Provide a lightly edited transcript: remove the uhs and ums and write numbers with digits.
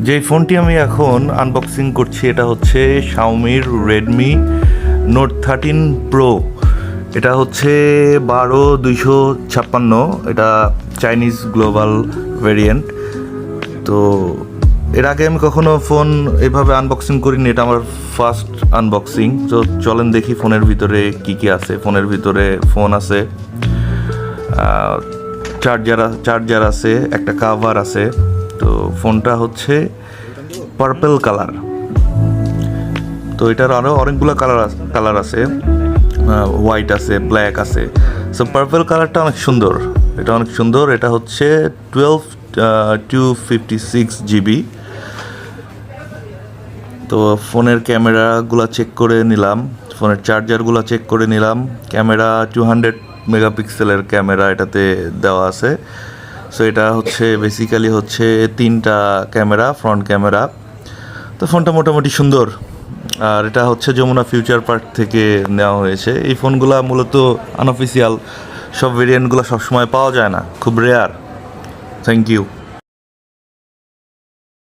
যেই ফোনটি আমি এখন আনবক্সিং করছি এটা হচ্ছে শাওমির রেডমি নোট 13 প্রো। এটা হচ্ছে 12256, এটা চাইনিজ গ্লোবাল ভেরিয়েন্ট। তো এর আগে আমি কখনো ফোন এভাবে আনবক্সিং করিনি, এটা আমার ফার্স্ট আনবক্সিং। তো চলেন দেখি ফোনের ভিতরে কি কি আছে। ফোনের ভিতরে ফোন আছে, চার্জার আছে, একটা কাভার আছে। তো ফোনটা হচ্ছে পার্পল কালার। তো এটার আরও অনেকগুলো কালার আছে, হোয়াইট আছে, ব্ল্যাক আছে। সো পার্পল কালারটা অনেক সুন্দর, এটা অনেক সুন্দর। এটা হচ্ছে 12/256 GB। তো ফোনের ক্যামেরাগুলো চেক করে নিলাম, ফোনের চার্জারগুলো চেক করে নিলাম। ক্যামেরা 200 মেগাপিক্সেলের ক্যামেরা এটাতে দেওয়া আছে। সো এটা হচ্ছে বেসিক্যালি হচ্ছে 3টা ক্যামেরা, ফ্রন্ট ক্যামেরা। তো ফোনটা মোটামুটি সুন্দর। আর এটা হচ্ছে যমুনা ফিউচার পার্ক থেকে নেওয়া হয়েছে। এই ফোনগুলো মূলত আনঅফিসিয়াল, সব ভেরিয়েন্টগুলো সবসময় পাওয়া যায় না, খুব রেয়ার। Thank you.